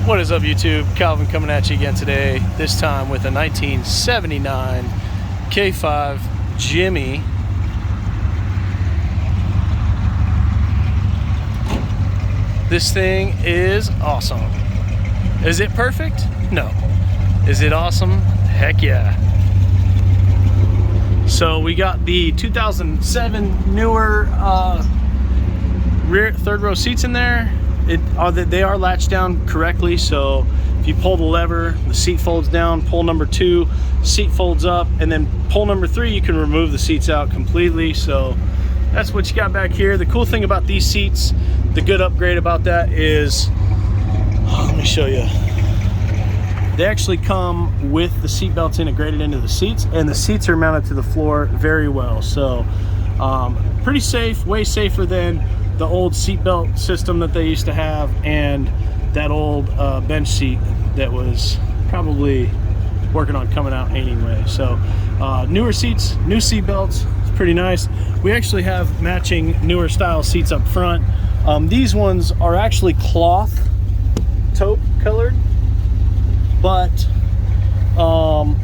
What is up, YouTube? Calvin coming at you again today, this time with a 1979 K5 Jimmy. This thing is awesome. Is it perfect? No. Is it awesome? Heck yeah. So we got the 2007 newer rear third row seats in there. They are latched down correctly, so if you pull the lever, the seat folds down. Pull number 2, seat folds up, and then pull number 3, you can remove the seats out completely. So that's what you got back here. The cool thing about these seats, the good upgrade about that is, let me show you. They actually come with the seat belts integrated into the seats, and the seats are mounted to the floor very well. So pretty safe, way safer than the old seatbelt system that they used to have, and that old bench seat that was probably working on coming out anyway. So newer seats, new seat belts, it's pretty nice. We actually have matching newer style seats up front. These ones are actually cloth taupe colored, but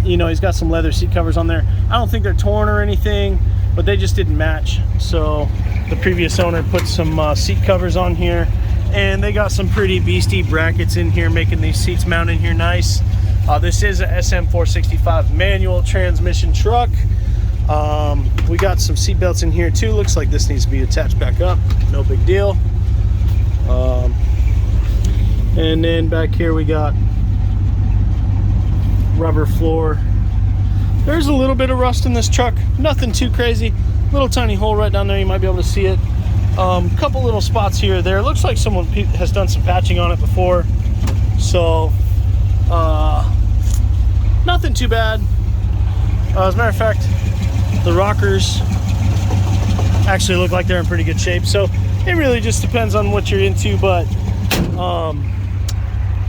you know, he's got some leather seat covers on there. I don't think they're torn or anything, but they just didn't match. So the previous owner put some seat covers on here, and they got some pretty beastie brackets in here, making these seats mount in here nice. This is a SM465 manual transmission truck. We got some seat belts in here too. Looks like this needs to be attached back up, no big deal. And then back here we got rubber floor. There's a little bit of rust in this truck, nothing too crazy. Little tiny hole right down there, you might be able to see it. Couple little spots here or there. Looks like someone has done some patching on it before, so nothing too bad. As a matter of fact, the rockers actually look like they're in pretty good shape. So it really just depends on what you're into, but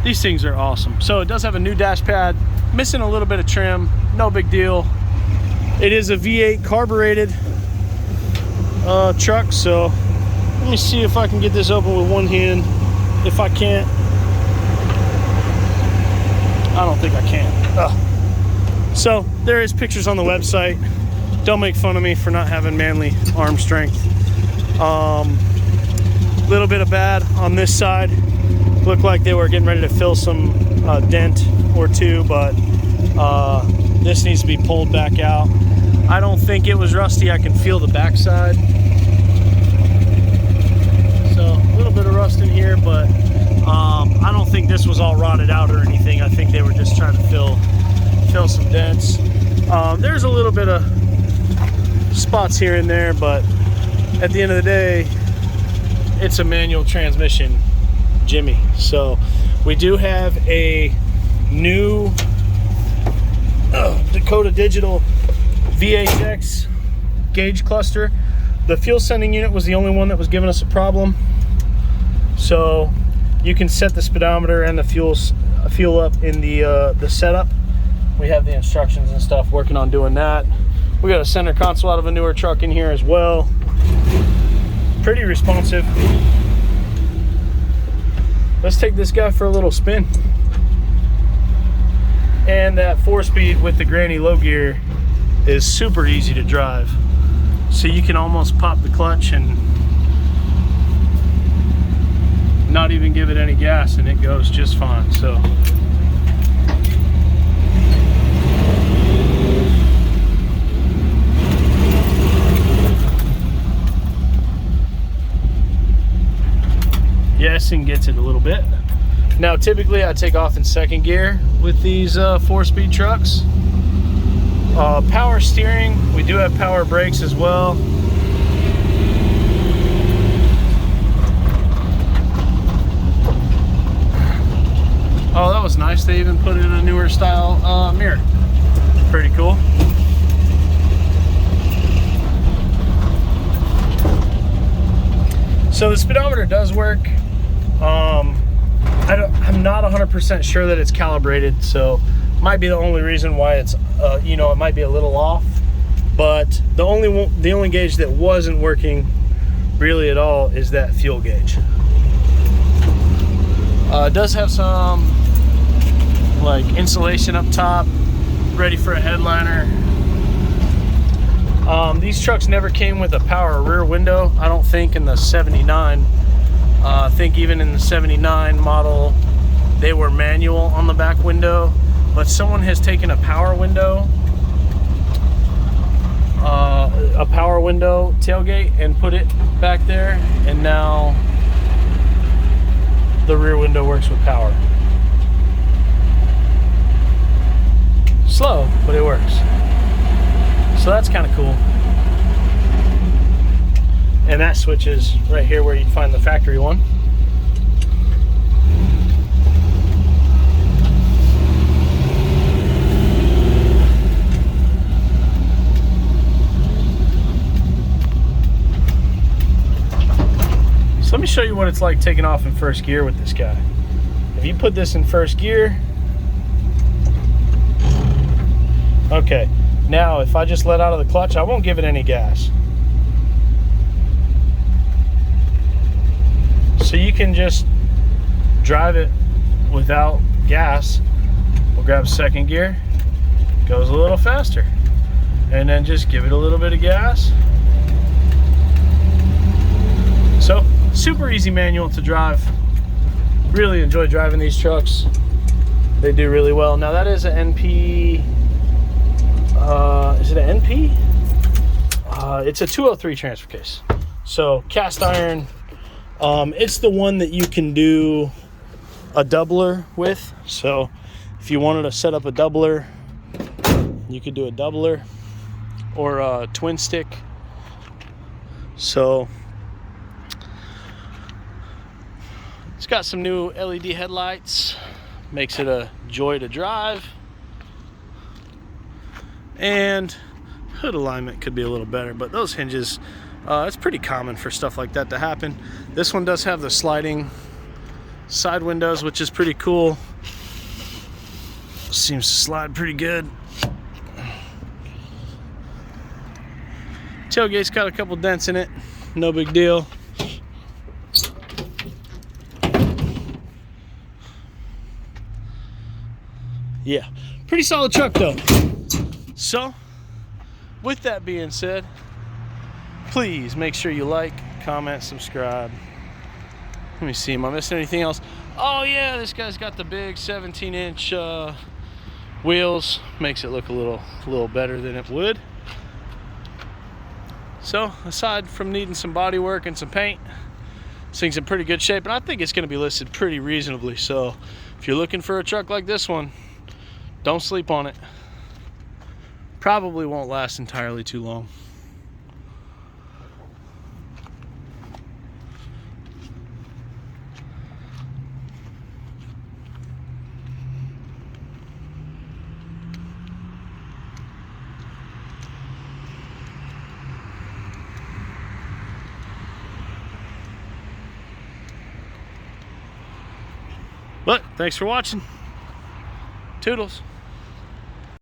these things are awesome. So it does have a new dash pad, missing a little bit of trim, no big deal. It is a V8 carbureted truck, so let me see if I can get this open with one hand. If I can't, I don't think I can. So there is pictures on the website. Don't make fun of me for not having manly arm strength. Little bit of bad on this side. Looked like they were getting ready to fill some dent or two, but this needs to be pulled back out. I don't think it was rusty. I can feel the backside. So a little bit of rust in here, but I don't think this was all rotted out or anything. I think they were just trying to fill some dents. There's a little bit of spots here and there, but at the end of the day, it's a manual transmission Jimmy. So we do have a new Dakota Digital VHX gauge cluster. The fuel sending unit was the only one that was giving us a problem, so you can set the speedometer and the fuel up in the setup. We have the instructions and stuff, working on doing that. We got a center console out of a newer truck in here as well. Pretty responsive. Let's take this guy for a little spin. And that 4-speed with the granny low gear is super easy to drive. So you can almost pop the clutch and not even give it any gas, and it goes just fine. So yes, and gets it a little bit. Now typically I take off in second gear with these 4-speed trucks. Power steering, we do have power brakes as well. Oh, that was nice. They even put in a newer style mirror. Pretty cool. So the speedometer does work. I'm not 100% sure that it's calibrated, so might be the only reason why it's you know, it might be a little off. But the only gauge that wasn't working really at all is that fuel gauge. It does have some like insulation up top, ready for a headliner. These trucks never came with a power rear window, I don't think, in the 79. I think even in the 79 model, they were manual on the back window, but someone has taken a power window tailgate and put it back there, and now the rear window works with power. Slow, but it works. So that's kind of cool. And that switch is right here where you'd find the factory one. So let me show you what it's like taking off in first gear with this guy. If you put this in first gear, okay, now if I just let out of the clutch, I won't give it any gas. So you can just drive it without gas. We'll grab second gear, goes a little faster, and then just give it a little bit of gas. So super easy manual to drive. Really enjoy driving these trucks. They do really well. Now that is an NP, is it an NP? It's a 203 transfer case. So cast iron. It's the one that you can do a doubler with. So if you wanted to set up a doubler, you could do a doubler or a twin stick. So it's got some new LED headlights, makes it a joy to drive. And hood alignment could be a little better, but those hinges, it's pretty common for stuff like that to happen. This one does have the sliding side windows, which is pretty cool. Seems to slide pretty good. Tailgate's got a couple dents in it, no big deal. Yeah, pretty solid truck though. So, with that being said, please make sure you like, comment, subscribe. Let me see, am I missing anything else? Oh yeah, this guy's got the big 17-inch wheels. Makes it look a little better than it would. So, aside from needing some body work and some paint, this thing's in pretty good shape, and I think it's going to be listed pretty reasonably. So, if you're looking for a truck like this one, don't sleep on it. Probably won't last entirely too long. But thanks for watching. Toodles.